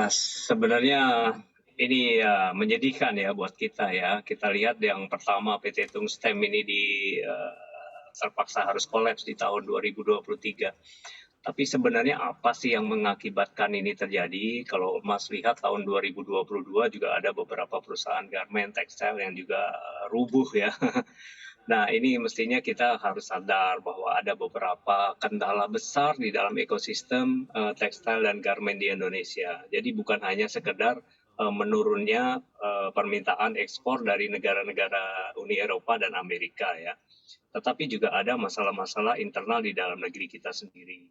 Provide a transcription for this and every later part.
Sebenarnya ini ya menyedihkan ya buat kita ya. Kita lihat yang pertama PT Tungstem ini terpaksa harus kolaps di tahun 2023. Tapi sebenarnya apa sih yang mengakibatkan ini terjadi? Kalau Mas lihat tahun 2022 juga ada beberapa perusahaan garment tekstil yang juga rubuh ya. Nah, ini mestinya kita harus sadar bahwa ada beberapa kendala besar di dalam ekosistem tekstil dan garment di Indonesia. Jadi bukan hanya sekedar menurunnya permintaan ekspor dari negara-negara Uni Eropa dan Amerika ya, tetapi juga ada masalah-masalah internal di dalam negeri kita sendiri,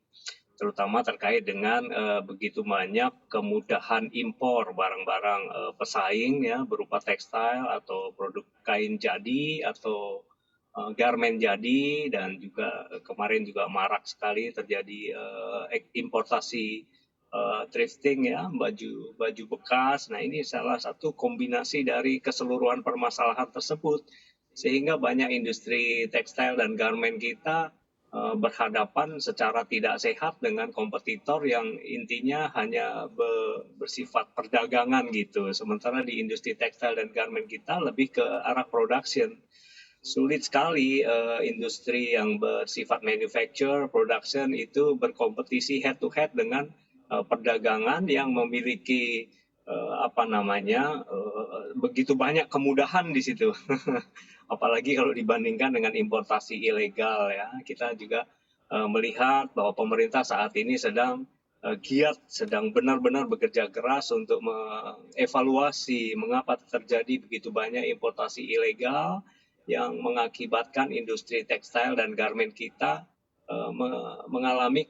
terutama terkait dengan begitu banyak kemudahan impor barang-barang pesaing ya, berupa tekstil atau produk kain jadi atau garment jadi, dan juga kemarin juga marak sekali terjadi importasi thrifting ya, baju bekas. Nah, ini salah satu kombinasi dari keseluruhan permasalahan tersebut, sehingga banyak industri tekstil dan garment kita berhadapan secara tidak sehat dengan kompetitor yang intinya hanya bersifat perdagangan gitu. Sementara di industri tekstil dan garment kita lebih ke arah production. Sulit sekali industri yang bersifat manufacture, production itu berkompetisi head to head dengan perdagangan yang memiliki begitu banyak kemudahan di situ. Apalagi kalau dibandingkan dengan importasi ilegal ya. Kita juga melihat bahwa pemerintah saat ini sedang giat, sedang benar-benar bekerja keras untuk mengevaluasi mengapa terjadi begitu banyak importasi ilegal yang mengakibatkan industri tekstil dan garment kita mengalami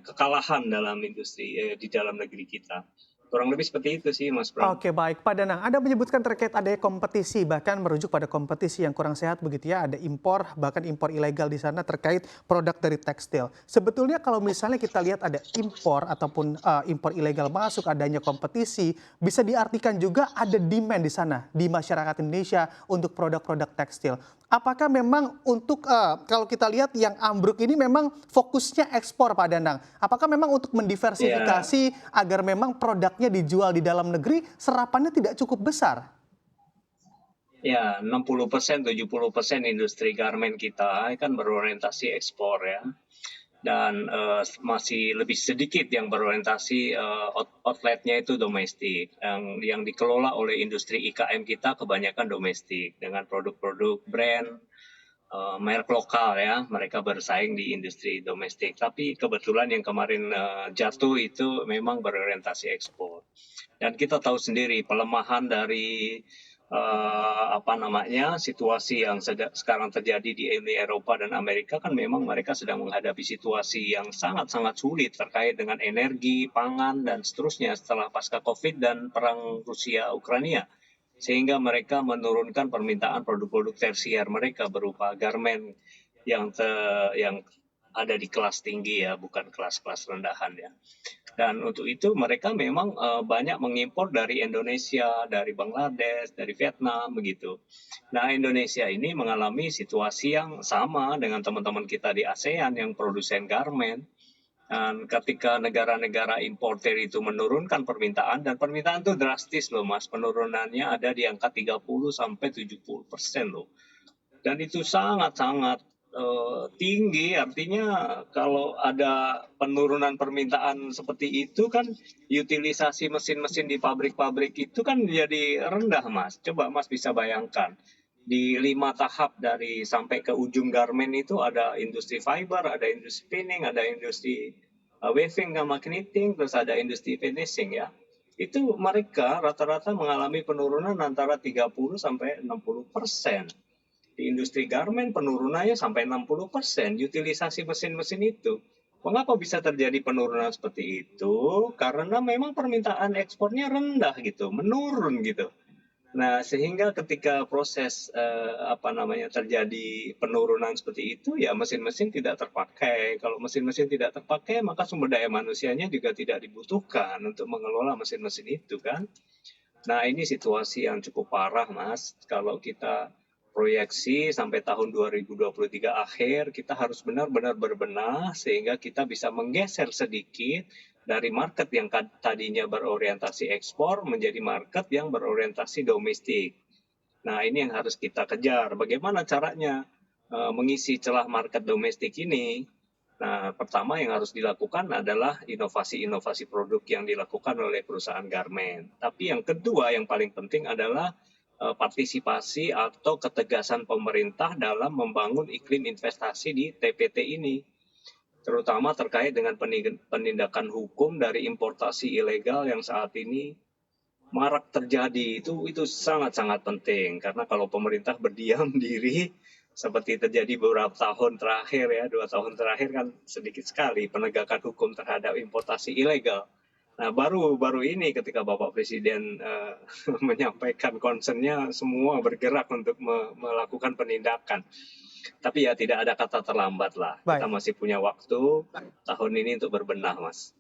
kekalahan dalam industri di dalam negeri kita. Kurang lebih seperti itu sih, Mas Bram. Oke, baik. Pak Danang, Anda menyebutkan terkait adanya kompetisi, bahkan merujuk pada kompetisi yang kurang sehat begitu ya, ada impor, bahkan impor ilegal di sana terkait produk dari tekstil. Sebetulnya kalau misalnya kita lihat ada impor ataupun impor ilegal masuk, adanya kompetisi, bisa diartikan juga ada demand di sana, di masyarakat Indonesia untuk produk-produk tekstil. Apakah memang untuk, kalau kita lihat yang ambruk ini memang fokusnya ekspor, Pak Danang? Apakah memang untuk Ya, mendiversifikasi agar memang produknya dijual di dalam negeri, serapannya tidak cukup besar? ya, 60%, 70% industri garment kita kan berorientasi ekspor ya. Dan masih lebih sedikit yang berorientasi outletnya itu domestik, yang dikelola oleh industri IKM kita kebanyakan domestik dengan produk-produk brand merek lokal ya, mereka bersaing di industri domestik. Tapi kebetulan yang kemarin jatuh itu memang berorientasi ekspor. Dan kita tahu sendiri pelemahan dari situasi yang sekarang terjadi di Uni Eropa dan Amerika, kan memang mereka sedang menghadapi situasi yang sangat-sangat sulit terkait dengan energi, pangan, dan seterusnya setelah pasca COVID dan perang Rusia Ukraina, sehingga mereka menurunkan permintaan produk-produk tersier mereka berupa garment yang ada di kelas tinggi ya, bukan kelas-kelas rendahan ya. Dan untuk itu mereka memang banyak mengimpor dari Indonesia, dari Bangladesh, dari Vietnam begitu. Nah, Indonesia ini mengalami situasi yang sama dengan teman-teman kita di ASEAN yang produsen garment. Dan ketika negara-negara importer itu menurunkan permintaan, dan permintaan itu drastis loh Mas, penurunannya ada di angka 30-70% loh. Dan itu sangat-sangat tinggi, artinya kalau ada penurunan permintaan seperti itu kan utilisasi mesin-mesin di pabrik-pabrik itu kan jadi rendah Mas. Coba Mas bisa bayangkan, di 5 tahap dari sampai ke ujung garment itu ada industri fiber, ada industri spinning, ada industri weaving sama knitting, terus ada industri finishing ya. Itu mereka rata-rata mengalami penurunan antara 30 sampai 60%. Di industri garment penurunannya sampai 60%, utilisasi mesin-mesin itu. Mengapa bisa terjadi penurunan seperti itu? Karena memang permintaan ekspornya rendah gitu, menurun gitu. Nah, sehingga ketika proses terjadi penurunan seperti itu, ya mesin-mesin tidak terpakai. Kalau mesin-mesin tidak terpakai, maka sumber daya manusianya juga tidak dibutuhkan untuk mengelola mesin-mesin itu kan. Nah, ini situasi yang cukup parah, Mas. Kalau kita proyeksi sampai tahun 2023 akhir, kita harus benar-benar berbenah sehingga kita bisa menggeser sedikit dari market yang tadinya berorientasi ekspor menjadi market yang berorientasi domestik. Nah, ini yang harus kita kejar. Bagaimana caranya mengisi celah market domestik ini? Nah, pertama yang harus dilakukan adalah inovasi-inovasi produk yang dilakukan oleh perusahaan garment. Tapi yang kedua, yang paling penting adalah partisipasi atau ketegasan pemerintah dalam membangun iklim investasi di TPT ini, terutama terkait dengan penindakan hukum dari importasi ilegal yang saat ini marak terjadi. Itu sangat-sangat penting, karena kalau pemerintah berdiam diri seperti terjadi beberapa tahun terakhir ya, 2 tahun terakhir kan sedikit sekali penegakan hukum terhadap importasi ilegal. Nah, baru ini ketika Bapak Presiden menyampaikan concern-nya, semua bergerak untuk melakukan penindakan. Tapi ya tidak ada kata terlambat lah. Kita Baik. masih punya waktu tahun ini untuk berbenah, Mas.